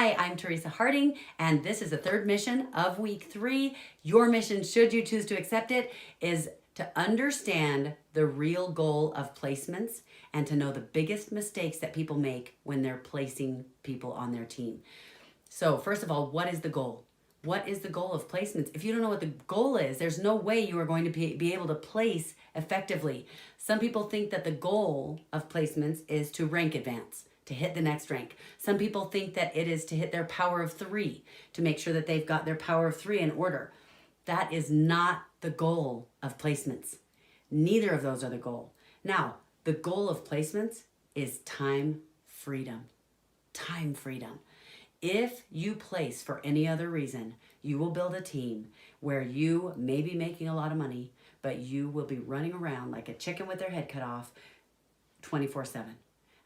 Hi, I'm Teresa Harding, and this is the third mission of week 3. Your mission, should you choose to accept it, is to understand the real goal of placements and to know the biggest mistakes that people make when they're placing people on their team. So first of all, what is the goal? What is the goal of placements? If you don't know what the goal is, there's no way you are going to be able to place effectively. Some people think that the goal of placements is to rank advance, to hit the next rank. Some people think that it is to hit their power of 3, to make sure that they've got their power of 3 in order. That is not the goal of placements. Neither of those are the goal. Now, the goal of placements is time freedom. Time freedom. If you place for any other reason, you will build a team where you may be making a lot of money, but you will be running around like a chicken with their head cut off 24/7.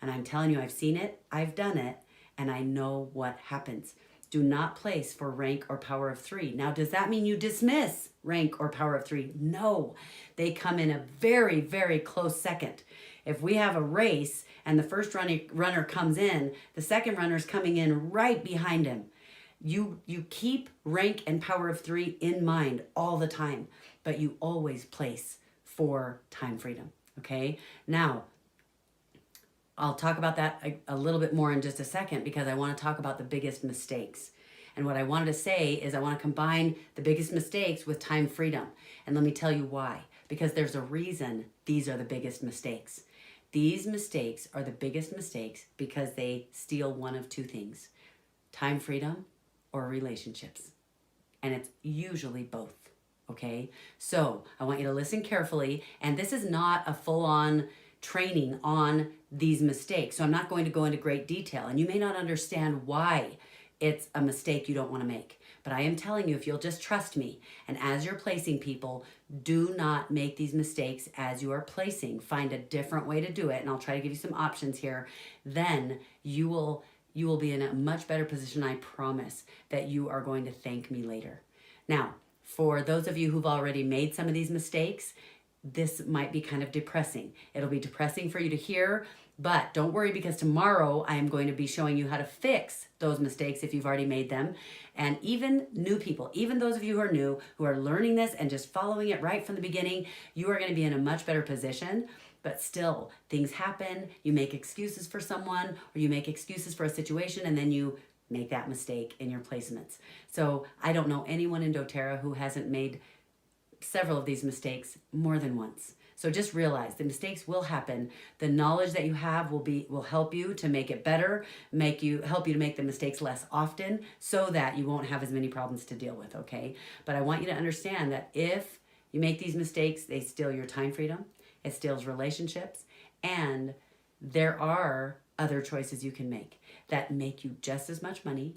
And I'm telling you, I've seen it, I've done it, and I know what happens. Do not place for rank or power of 3. Now, does that mean you dismiss rank or power of 3? No, they come in a very, very close second. If we have a race and the first runner comes in, the second runner's coming in right behind him. You keep rank and power of 3 in mind all the time, but you always place for time freedom, okay? Now, I'll talk about that a little bit more in just a second because I want to talk about the biggest mistakes. And what I wanted to say is I want to combine the biggest mistakes with time freedom. And let me tell you why. Because there's a reason these are the biggest mistakes. These mistakes are the biggest mistakes because they steal one of two things: time freedom or relationships. And it's usually both, okay? So I want you to listen carefully. And this is not a full-on training on these mistakes. So I'm not going to go into great detail. And you may not understand why it's a mistake you don't want to make. But I am telling you, if you'll just trust me, and as you're placing people, do not make these mistakes as you are placing. Find a different way to do it, and I'll try to give you some options here. Then you will be in a much better position. I promise that you are going to thank me later. Now, for those of you who've already made some of these mistakes, this might be kind of depressing. It'll be depressing for you to hear, but don't worry, because tomorrow I am going to be showing you how to fix those mistakes if you've already made them. And even new people, even those of you who are new, who are learning this and just following it right from the beginning, you are going to be in a much better position. But still, things happen. You make excuses for someone, or you make excuses for a situation, and then you make that mistake in your placements. So I don't know anyone in doTERRA who hasn't made several of these mistakes more than once. So just realize the mistakes will happen. The knowledge that you have will help you to make it better, help you to make the mistakes less often so that you won't have as many problems to deal with, okay? But I want you to understand that if you make these mistakes, they steal your time freedom, it steals relationships, and there are other choices you can make that make you just as much money,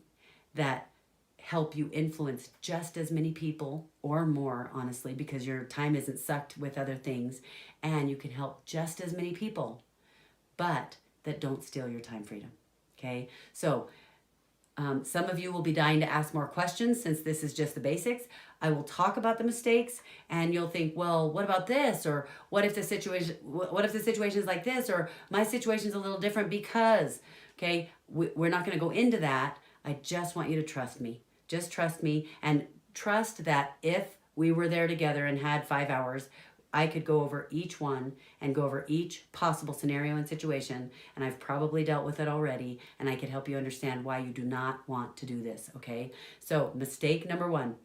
that help you influence just as many people or more, honestly, because your time isn't sucked with other things, and you can help just as many people, but that don't steal your time freedom, okay? So some of you will be dying to ask more questions since this is just the basics. I will talk about the mistakes, and you'll think, well, what about this? Or what if the situation is like this? Or my situation's a little different because, okay, we're not going to go into that. I just want you to trust me. Just trust me, and trust that if we were there together and had 5 hours, I could go over each one and go over each possible scenario and situation, and I've probably dealt with it already, and I could help you understand why you do not want to do this, okay? So mistake number 1,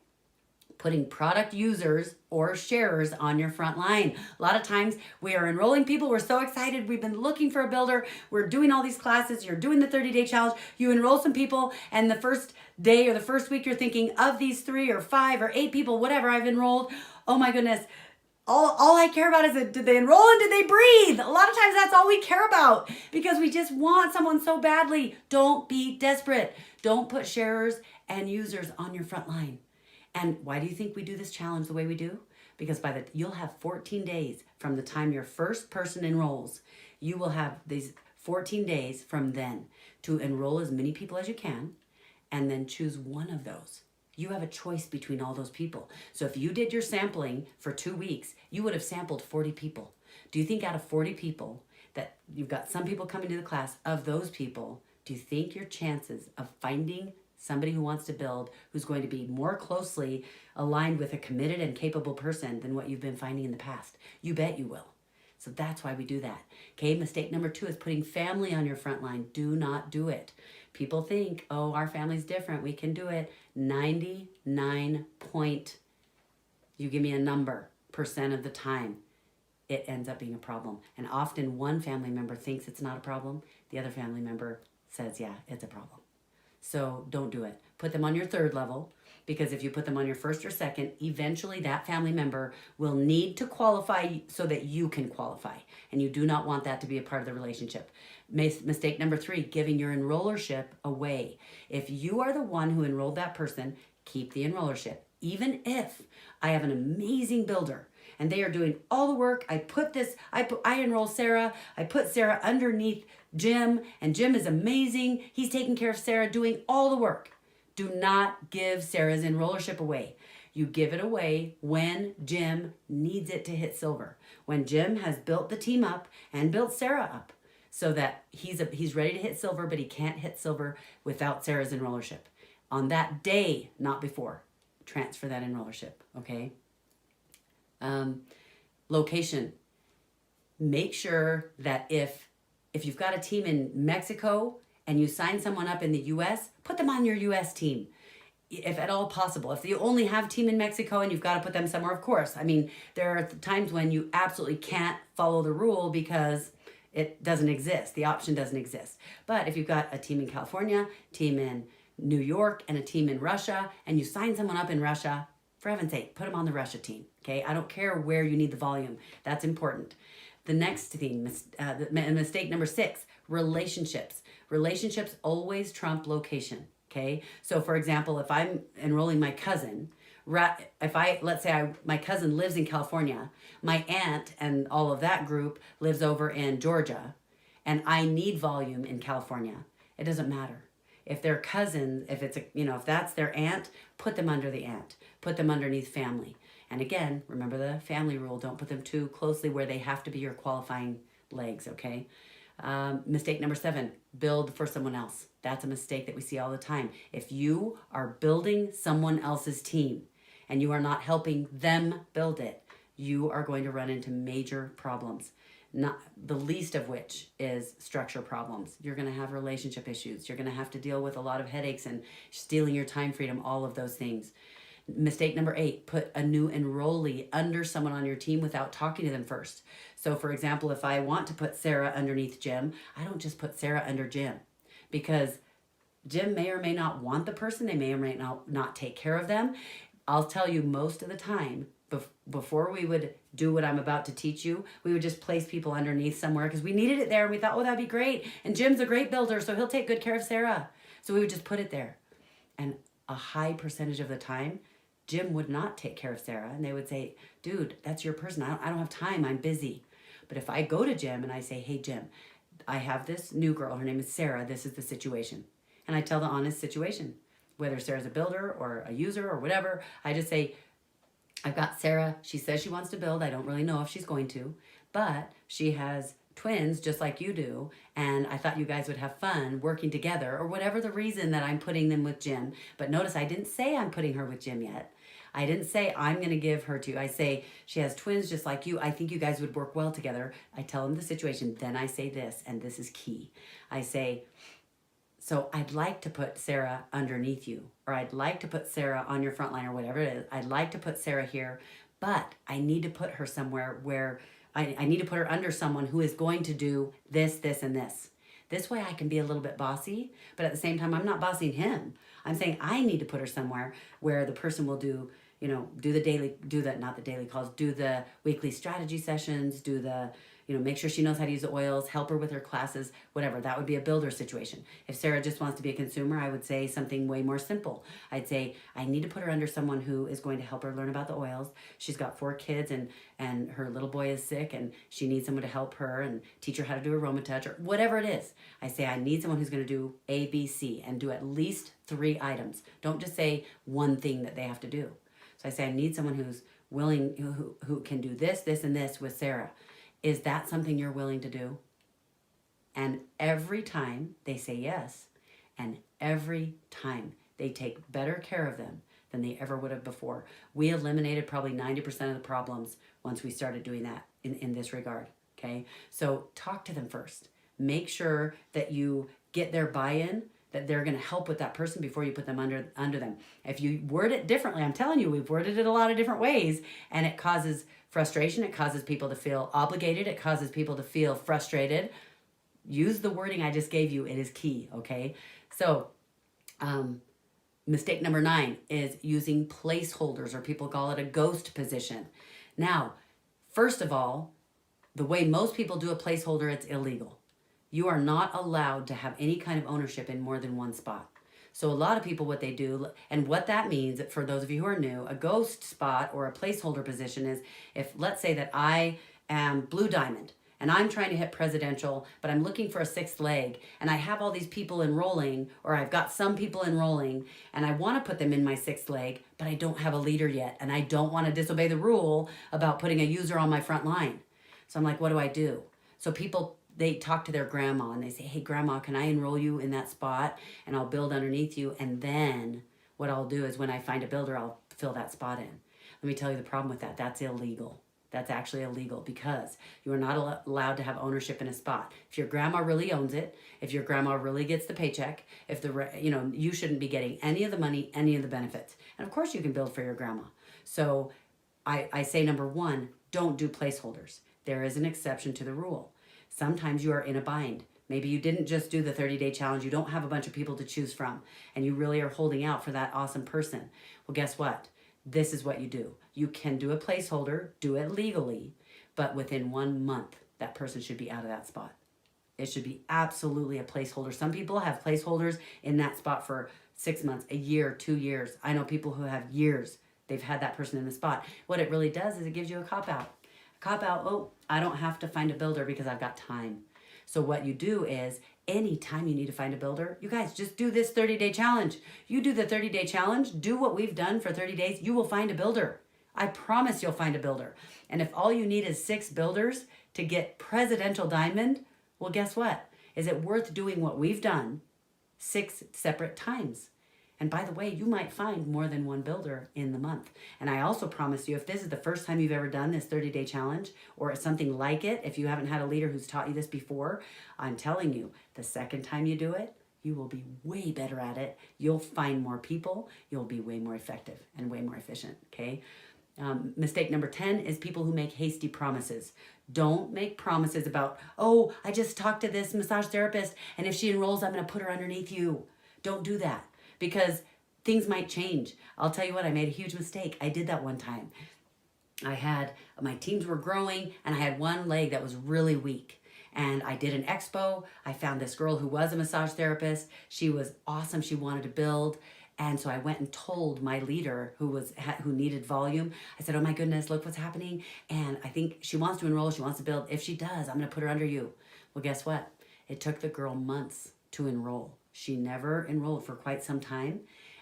putting product users or sharers on your front line. A lot of times we are enrolling people. We're so excited. We've been looking for a builder. We're doing all these classes. You're doing the 30-day challenge. You enroll some people, and the first day or the first week you're thinking, of these 3 or 5 or 8 people, whatever I've enrolled, oh my goodness, all I care about is did they enroll and did they breathe? A lot of times that's all we care about because we just want someone so badly. Don't be desperate. Don't put sharers and users on your front line. And why do you think we do this challenge the way we do? Because you'll have 14 days from the time your first person enrolls. You will have these 14 days from then to enroll as many people as you can, and then choose one of those. You have a choice between all those people. So if you did your sampling for 2 weeks, you would have sampled 40 people. Do you think out of 40 people that you've got some people coming to the class, of those people, do you think your chances of finding somebody who wants to build, who's going to be more closely aligned with a committed and capable person than what you've been finding in the past? You bet you will. So that's why we do that. Okay, mistake number 2 is putting family on your front line. Do not do it. People think, oh, our family's different, we can do it. 99 point, you give me a number, % of the time, it ends up being a problem. And often one family member thinks it's not a problem. The other family member says, yeah, it's a problem. So don't do it. Put them on your 3rd level, because if you put them on your 1st or 2nd, eventually that family member will need to qualify so that you can qualify. And you do not want that to be a part of the relationship. Mistake number 3, giving your enrollership away. If you are the one who enrolled that person, keep the enrollership. Even if I have an amazing builder and they are doing all the work, I enroll Sarah, I put Sarah underneath Jim, and Jim is amazing. He's taking care of Sarah, doing all the work. Do not give Sarah's enrollership away. You give it away when Jim needs it to hit silver. When Jim has built the team up and built Sarah up so that he's ready to hit silver, but he can't hit silver without Sarah's enrollership. On that day, not before, transfer that enrollership, okay? Location. Make sure that if you've got a team in Mexico and you sign someone up in the US, put them on your US team, if at all possible. If you only have a team in Mexico and you've got to put them somewhere, of course. I mean, there are times when you absolutely can't follow the rule because it doesn't exist. The option doesn't exist. But if you've got a team in California, team in New York, and a team in Russia, and you sign someone up in Russia, for heaven's sake, put them on the Russia team, okay? I don't care where you need the volume. That's important. The next thing, mistake number 6, relationships. Relationships always trump location, okay? So for example, if I'm enrolling my cousin, let's say my cousin lives in California, my aunt and all of that group lives over in Georgia, and I need volume in California, it doesn't matter. If they're cousins, if that's their aunt, put them under the aunt. Put them underneath family. And again, remember the family rule. Don't put them too closely where they have to be your qualifying legs, okay? Mistake number 7, build for someone else. That's a mistake that we see all the time. If you are building someone else's team and you are not helping them build it, you are going to run into major problems. Not the least of which is structure problems. You're going to have relationship issues. You're going to have to deal with a lot of headaches and stealing your time freedom, all of those things. Mistake number 8, put a new enrollee under someone on your team without talking to them first. So for example, if I want to put Sarah underneath Jim, I don't just put Sarah under Jim, because Jim may or may not want the person. They may or may not take care of them. I'll tell you, most of the time, before we would do what I'm about to teach you, we would just place people underneath somewhere because we needed it there, and we thought, oh, that'd be great. And Jim's a great builder, so he'll take good care of Sarah. So we would just put it there. And a high percentage of the time, Jim would not take care of Sarah. And they would say, dude, that's your person. I don't have time. I'm busy. But if I go to Jim and I say, hey, Jim, I have this new girl. Her name is Sarah. This is the situation. And I tell the honest situation. Whether Sarah's a builder or a user or whatever, I just say, I've got Sarah. She says she wants to build. I don't really know if she's going to, but she has twins just like you do, and I thought you guys would have fun working together, or whatever the reason that I'm putting them with Jim. But notice I didn't say I'm putting her with Jim yet. I didn't say I'm going to give her to. I say she has twins just like you. I think you guys would work well together. I tell them the situation. Then I say this, and this is key. I say, so I'd like to put Sarah underneath you, or I'd like to put Sarah on your front line, or whatever it is. I'd like to put Sarah here, but I need to put her somewhere where I need to put her under someone who is going to do this, this, and this. This way I can be a little bit bossy, but at the same time, I'm not bossing him. I'm saying I need to put her somewhere where the person will do the weekly strategy sessions, make sure she knows how to use the oils, help her with her classes, whatever. That would be a builder situation. If Sarah just wants to be a consumer, I would say something way more simple. I'd say, I need to put her under someone who is going to help her learn about the oils. She's got 4 kids and her little boy is sick and she needs someone to help her and teach her how to do AromaTouch or whatever it is. I say, I need someone who's going to do A, B, C and do at least 3 items. Don't just say one thing that they have to do. So I say, I need someone who's willing, who can do this, this, and this with Sarah. Is that something you're willing to do? And every time they say yes, and every time they take better care of them than they ever would have before. We eliminated probably 90% of the problems once we started doing that in this regard. Okay. So talk to them first. Make sure that you get their buy-in, that they're going to help with that person before you put them under them. If you word it differently, I'm telling you, we've worded it a lot of different ways, and it causes frustration. It causes people to feel obligated. It causes people to feel frustrated. Use the wording I just gave you. It is key. Okay. So, mistake number 9 is using placeholders, or people call it a ghost position. Now, first of all, the way most people do a placeholder, it's illegal. You are not allowed to have any kind of ownership in more than one spot. So a lot of people, what they do, and what that means, for those of you who are new, a ghost spot or a placeholder position is, if let's say that I am Blue Diamond and I'm trying to hit presidential, but I'm looking for a 6th leg, and I have all these people enrolling, or I've got some people enrolling, and I want to put them in my 6th leg, but I don't have a leader yet, and I don't want to disobey the rule about putting a user on my front line. So I'm like, what do I do? So people, they talk to their grandma and they say, hey, grandma, can I enroll you in that spot? And I'll build underneath you. And then what I'll do is when I find a builder, I'll fill that spot in. Let me tell you the problem with that. That's illegal. That's actually illegal, because you are not allowed to have ownership in a spot. If your grandma really owns it, if your grandma really gets the paycheck, if you shouldn't be getting any of the money, any of the benefits. And of course you can build for your grandma. So I say, number 1, don't do placeholders. There is an exception to the rule. Sometimes you are in a bind. Maybe you didn't just do the 30-day challenge. You don't have a bunch of people to choose from, and you really are holding out for that awesome person. Well, guess what? This is what you do. You can do a placeholder, do it legally, but within 1 month, that person should be out of that spot. It should be absolutely a placeholder. Some people have placeholders in that spot for 6 months, a year, 2 years. I know people who have years. They've had that person in the spot. What it really does is it gives you a cop-out. Oh, I don't have to find a builder because I've got time. So what you do is, anytime you need to find a builder, you guys just do this 30-day challenge. You do the 30-day challenge, do what we've done for 30 days, you will find a builder. I promise you'll find a builder. And if all you need is 6 builders to get presidential diamond, well, guess what? Is it worth doing what we've done 6 separate times? And by the way, you might find more than one builder in the month. And I also promise you, if this is the first time you've ever done this 30-day challenge, or something like it, if you haven't had a leader who's taught you this before, I'm telling you, the second time you do it, you will be way better at it. You'll find more people. You'll be way more effective and way more efficient, okay? Mistake number 10 is people who make hasty promises. Don't make promises about, oh, I just talked to this massage therapist, and if she enrolls, I'm going to put her underneath you. Don't do that, because things might change. I'll tell you what, I made a huge mistake. I did that one time. My teams were growing, and I had one leg that was really weak. And I did an expo. I found this girl who was a massage therapist. She was awesome. She wanted to build. And so I went and told my leader who needed volume. I said, oh my goodness, look what's happening. And I think she wants to enroll. She wants to build. If she does, I'm going to put her under you. Well, guess what? It took the girl months to enroll. She never enrolled for quite some time.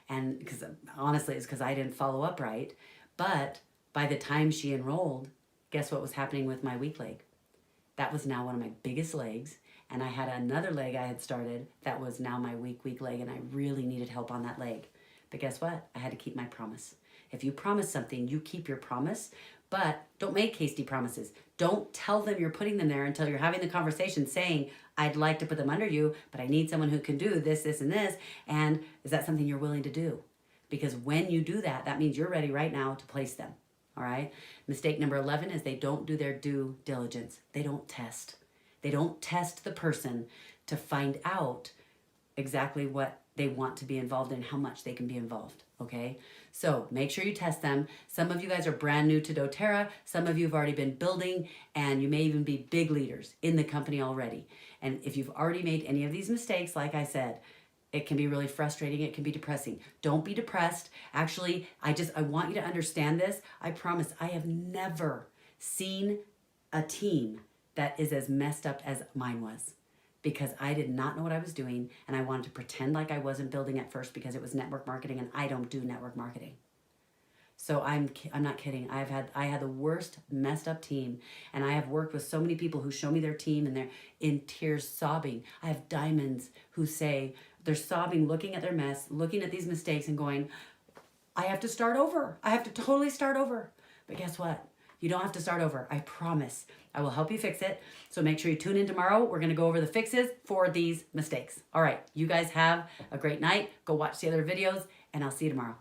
And because honestly, it's because I didn't follow up right. But by the time she enrolled, guess what was happening with my weak leg? That was now one of my biggest legs. And I had another leg I had started that was now my weak leg, and I really needed help on that leg. But guess what? I had to keep my promise. If you promise something, you keep your promise, but don't make hasty promises. Don't tell them you're putting them there until you're having the conversation saying, I'd like to put them under you, but I need someone who can do this, this, and this. And is that something you're willing to do? Because when you do that, that means you're ready right now to place them. All right. Mistake number 11 is they don't do their due diligence. They don't test. They don't test the person to find out exactly what they want to be involved in, how much they can be involved, okay? So make sure you test them. Some of you guys are brand new to doTERRA. Some of you have already been building, and you may even be big leaders in the company already. And if you've already made any of these mistakes, like I said, it can be really frustrating. It can be depressing. Don't be depressed. Actually, I want you to understand this. I promise I have never seen a team that is as messed up as mine was, because I did not know what I was doing, and I wanted to pretend like I wasn't building at first because it was network marketing, and I don't do network marketing. So I'm not kidding. I had the worst messed up team, and I have worked with so many people who show me their team and they're in tears sobbing. I have diamonds who say they're sobbing, looking at their mess, looking at these mistakes and going, I have to start over. I have to totally start over. But guess what? You don't have to start over. I promise. I will help you fix it. So make sure you tune in tomorrow. We're going to go over the fixes for these mistakes. All right. You guys have a great night. Go watch the other videos, and I'll see you tomorrow.